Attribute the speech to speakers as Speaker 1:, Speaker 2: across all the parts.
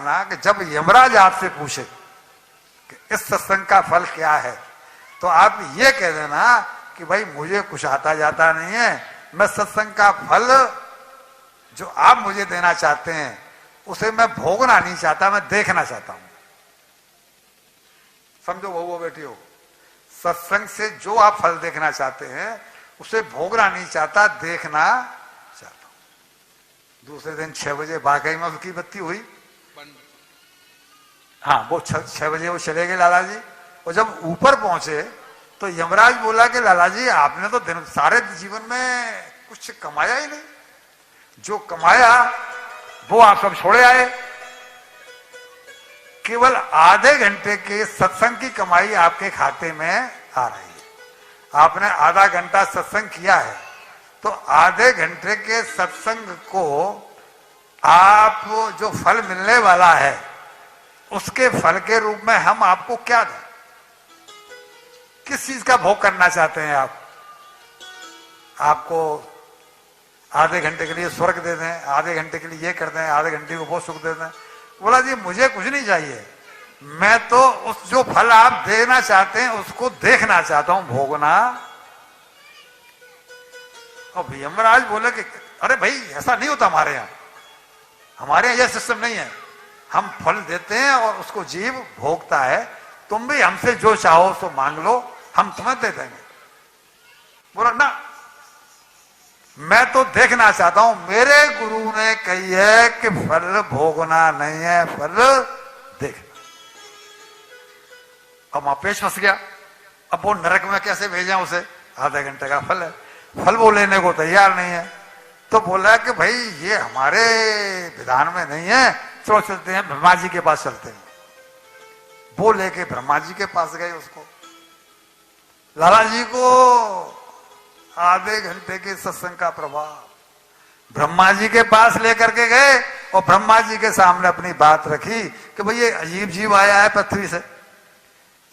Speaker 1: डालना कि जब यमराज आपसे पूछे कि इस सत्संग का फल क्या है, तो आप ये कह देना कि भाई मुझे कुछ आता जाता नहीं है, मैं सत्संग का फल जो आप मुझे देना चाहते हैं उसे मैं भोगना नहीं चाहता, मैं देखना चाहता हूं। समझो बहु बेटी हो, सत्संग से जो आप फल देखना चाहते हैं उसे भोगना नहीं चाहता, देखना चाहता हूं। दूसरे दिन 6 बजे वाकई में उसकी बत्ती हुई। हाँ, वो 6 बजे वो चले गए लाला जी। और जब ऊपर पहुंचे तो यमराज बोला कि लाला जी आपने तो दिन सारे जीवन में कुछ कमाया ही नहीं, जो कमाया वो आप सब छोड़े आए, केवल आधे घंटे के सत्संग की कमाई आपके खाते में आ रही है। आपने आधा घंटा सत्संग किया है, तो आधे घंटे के सत्संग को आप जो फल मिलने वाला है उसके फल के रूप में हम आपको क्या दें? किस चीज का भोग करना चाहते हैं आप? आपको आधे घंटे के लिए स्वर्ग दे दें, आधे घंटे के लिए ये कर दें, आधे घंटे को बहुत सुख दे दें। बोला जी मुझे कुछ नहीं चाहिए, मैं तो उस जो फल आप देना चाहते हैं उसको देखना चाहता हूं, भोगना। और यमराज बोले कि अरे भाई ऐसा नहीं होता हमारे यहां, हमारे यहां यह सिस्टम नहीं है, हम फल देते हैं और उसको जीव भोगता है, तुम भी हमसे जो चाहो सो मांग लो, हम तुम्हें दे देंगे। बोला ना, मैं तो देखना चाहता हूं, मेरे गुरु ने कही है कि फल भोगना नहीं है, फल देखना। अब वहां पेश फंस गया। अब वो नरक में कैसे भेजा उसे? आधे घंटे का फल है, फल वो लेने को तैयार नहीं है। तो बोला कि भाई ये हमारे विधान में नहीं है, चलो चलते हैं ब्रह्मा जी के पास चलते हैं। वो लेके ब्रह्मा जी के पास गए। उसको लाला जी को आधे घंटे के सत्संग का प्रभाव ब्रह्मा जी के पास लेकर के गए और ब्रह्मा जी के सामने अपनी बात रखी कि भाई ये अजीब जीव आया है पृथ्वी से,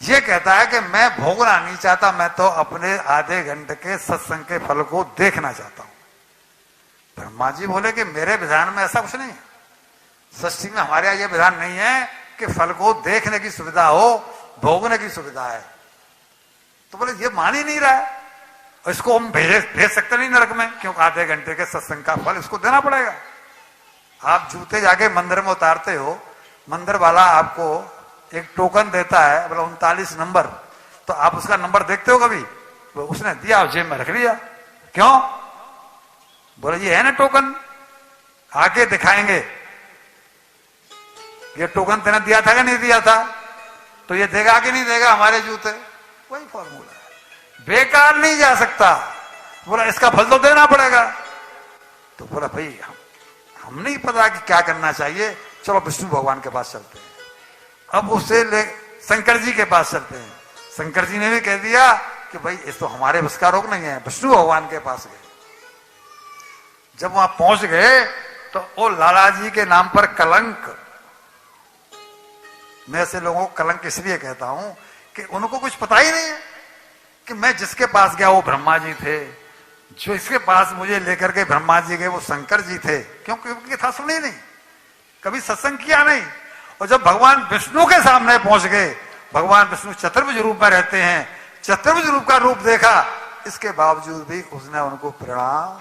Speaker 1: ये कहता है कि मैं भोगना नहीं चाहता, मैं तो अपने आधे घंटे के सत्संग के फल को देखना चाहता हूं। ब्रह्मा जी बोले कि मेरे विधान में ऐसा कुछ नहीं है, सृष्टि में हमारे यहां यह विधान नहीं है कि फल को देखने की सुविधा हो, भोगने की सुविधा है। तो बोले ये मान ही नहीं रहा है, और इसको हम भेज सकते नहीं नरक में, क्योंकि आधे घंटे के सत्संग का फल इसको देना पड़ेगा। आप जूते जाके मंदिर में उतारते हो, मंदिर वाला आपको एक टोकन देता है, बोला 39 नंबर, तो आप उसका नंबर देखते हो कभी? तो उसने दिया, जेब में रख लिया। क्यों? बोले ये है ना टोकन, आके दिखाएंगे ये टोकन तेने दिया था कि नहीं दिया था, तो ये देगा कि नहीं देगा हमारे जूते। वही फॉर्मूला है, बेकार नहीं जा सकता। बोला इसका फल तो देना पड़ेगा। तो बोला भाई हम नहीं पता कि क्या करना चाहिए, चलो विष्णु भगवान के पास चलते हैं। अब उससे ले शंकर जी के पास चलते हैं। शंकर जी ने भी कह दिया कि भाई इस तो हमारे बस का रोग नहीं है, विष्णु भगवान के पास गए। जब वहां पहुंच गए तो वो लाला जी के नाम पर कलंक, मैं ऐसे लोगों को कलंक इसलिए कहता हूं कि उनको कुछ पता ही नहीं है कि मैं जिसके पास गया वो ब्रह्मा जी थे, जो इसके पास मुझे लेकर के ब्रह्मा जी गए वो शंकर जी थे, क्योंकि था सुनी नहीं, कभी सत्संग किया नहीं। और जब भगवान विष्णु के सामने पहुंच गए, भगवान विष्णु चतुर्भुज रूप में रहते हैं, चतुर्भुज रूप का रूप देखा, इसके बावजूद भी उसने उनको प्रणाम।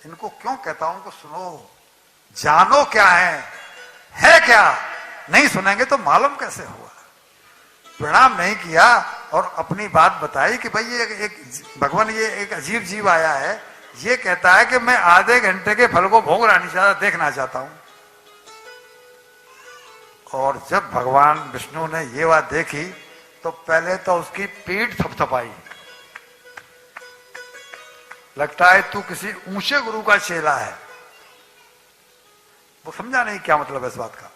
Speaker 1: इनको क्यों कहता हूं कि सुनो, जानो क्या है क्या, नहीं सुनेंगे तो मालूम कैसे होगा। प्रणाम नहीं किया और अपनी बात बताई कि भाई ये एक भगवान, ये एक अजीब जीव आया है, ये कहता है कि मैं आधे घंटे के फल को भोगना नहीं चाहता, देखना चाहता हूं। और जब भगवान विष्णु ने ये बात देखी तो पहले तो उसकी पीठ थपथपाई, लगता है तू किसी ऊंचे गुरु का चेला है। वो समझा नहीं क्या मतलब है इस बात का,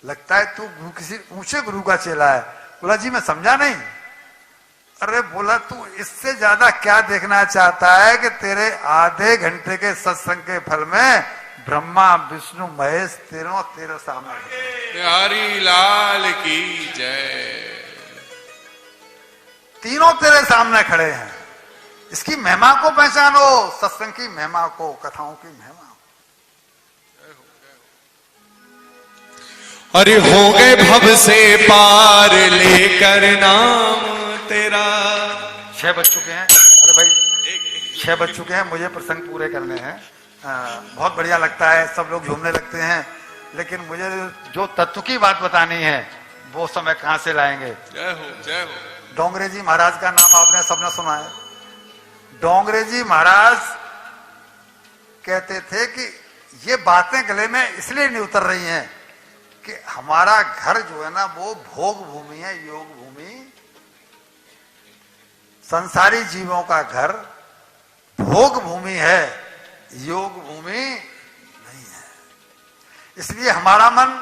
Speaker 1: लगता है तू किसी ऊंचे गुरु का चेला है। बोला जी मैं समझा नहीं। अरे बोला तू इससे ज्यादा क्या देखना चाहता है कि तेरे आधे घंटे के सत्संग के फल में ब्रह्मा विष्णु महेश तीनों तेरे सामने,
Speaker 2: बिहारी लाल की जय,
Speaker 1: तीनों तेरे सामने खड़े हैं। इसकी महिमा को पहचानो, सत्संग की महिमा को, कथाओं की महिमा।
Speaker 2: अरे हो गए भव से पार लेकर नाम तेरा।
Speaker 1: 6 बज चुके हैं। अरे भाई 6 बज चुके हैं, मुझे प्रसंग पूरे करने हैं। बहुत बढ़िया लगता है, सब लोग झूमने लगते हैं, लेकिन मुझे जो तत्व की बात बतानी है वो समय कहां से लाएंगे।
Speaker 2: जय हो जय हो।
Speaker 1: डोंगरे जी महाराज का नाम आपने सबने सुना है। डोंगरे जी महाराज कहते थे कि ये बातें गले में इसलिए नहीं उतर रही हैं कि हमारा घर जो है ना वो भोग भूमि है, योग भूमि। संसारी जीवों का घर भोग भूमि है, योग भूमि नहीं है। इसलिए हमारा मन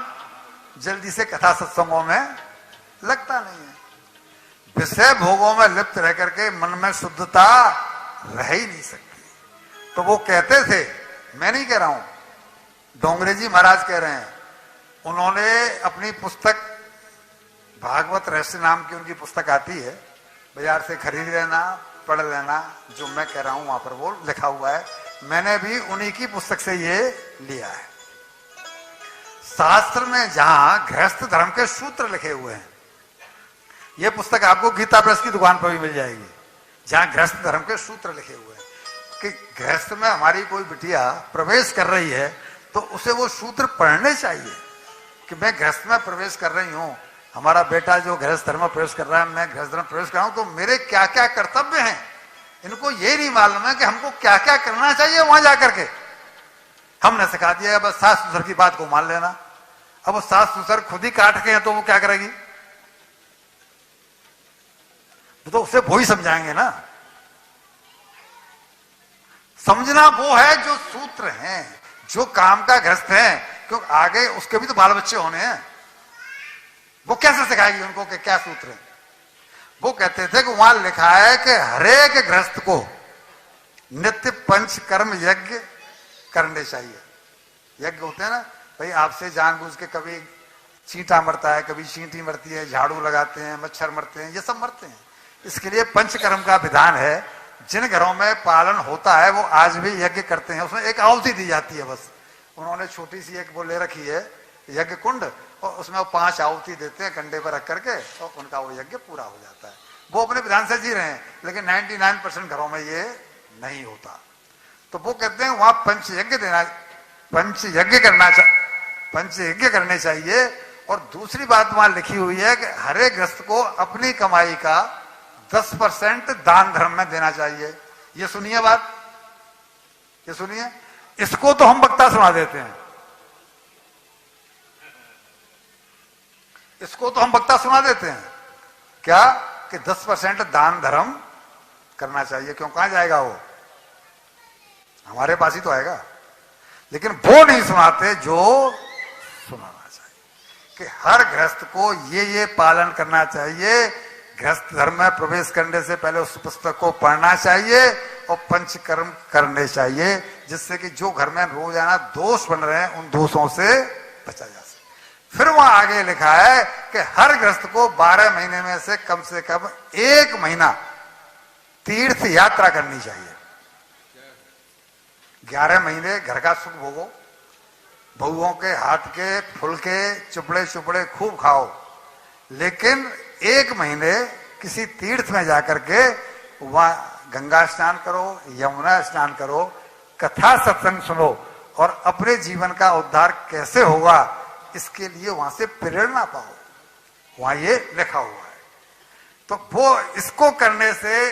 Speaker 1: जल्दी से कथा सत्संगों में लगता नहीं है। विषय भोगों में लिप्त रह करके मन में शुद्धता रह ही नहीं सकती। तो वो कहते थे, मैं नहीं कह रहा हूं, डोंगरे जी महाराज कह रहे हैं। उन्होंने अपनी पुस्तक भागवत रहस्य नाम की उनकी पुस्तक आती है, बाजार से खरीद लेना, पढ़ लेना, जो मैं कह रहा हूं वहां पर वो लिखा हुआ है। मैंने भी उन्हीं की पुस्तक से ये लिया है। शास्त्र में जहां गृहस्थ धर्म के सूत्र लिखे हुए हैं, यह पुस्तक आपको गीता प्रेस की दुकान पर भी मिल जाएगी, जहां गृहस्थ धर्म के सूत्र लिखे हुए हैं कि गृहस्थ में हमारी कोई बिटिया प्रवेश कर रही है तो उसे वो सूत्र पढ़ने चाहिए कि मैं गृहस्थ में प्रवेश कर रही हूं, हमारा बेटा जो गृहस्थ धर्म में प्रवेश कर रहा है, मैं गृहस्थ धर्म में प्रवेश कर रहा हूं, तो मेरे क्या क्या कर्तव्य हैं। इनको ये नहीं मालूम है कि हमको क्या क्या करना चाहिए वहां जाकर के। हमने सिखा दिया बस सास ससुर की बात को मान लेना। अब वो सास ससुर खुद ही काट के हैं तो वो क्या करेगी, तो उसे वो ही समझाएंगे ना। समझना वो है जो सूत्र हैं, जो काम का गृहस्थ है, क्योंकि आगे उसके भी तो बाल बच्चे होने हैं। वो कैसे सिखाएगी उनको कि क्या सूत्र है। वो कहते थे कि वहां लिखा है कि हरेक गृहस्थ को नित्य पंच कर्म यज्ञ करने चाहिए। यज्ञ होते हैं ना भाई, आपसे जानबूझ के कभी चींटा मरता है, कभी चींटी मरती है, झाड़ू लगाते हैं, मच्छर मरते हैं, ये सब मरते हैं। इसके लिए पंचकर्म का विधान है। जिन घरों में पालन होता है वो आज भी यज्ञ करते हैं, उसमें एक आहुति दी जाती है बस। उन्होंने छोटी सी एक वो ले रखी है यज्ञ कुंड, और उसमें वो 5 आहुति देते हैं कंडे पर रख करके, और उनका वो यज्ञ पूरा हो जाता है। वो अपने विधान से जी रहे हैं, लेकिन 99% घरों में ये नहीं होता। तो वो कहते हैं वहां पंच यज्ञ करने चाहिए। और दूसरी बात वहां लिखी हुई है कि हर एक गृहस्थ को अपनी कमाई का 10% दान धर्म में देना चाहिए। ये सुनिए बात, ये सुनिए। इसको तो हम वक्ता सुना देते हैं, इसको तो हम वक्ता सुना देते हैं क्या कि 10% दान धर्म करना चाहिए। क्यों, कहां जाएगा वो, हमारे पास ही तो आएगा। लेकिन वो नहीं सुनाते जो सुनाना चाहिए कि हर गृहस्थ को ये पालन करना चाहिए। गृहस्थ धर्म में प्रवेश करने से पहले उस पुस्तक को पढ़ना चाहिए और पंचकर्म करने चाहिए, जिससे कि जो घर में रोजाना दोष बन रहे हैं उन दोषों से बचा जा सके। फिर वहां आगे लिखा है कि हर गृहस्थ को 12 महीने में से कम 1 महीना तीर्थ यात्रा करनी चाहिए। 11 महीने घर का सुख भोगो, बहुओं के हाथ के फुल के चुपड़े चुपड़े खूब खाओ, लेकिन 1 महीने किसी तीर्थ में जाकर के वहां गंगा स्नान करो, यमुना स्नान करो, कथा सत्संग सुनो और अपने जीवन का उद्धार कैसे होगा इसके लिए वहां से प्रेरणा पाओ। वहां ये लिखा हुआ है। तो वो इसको करने से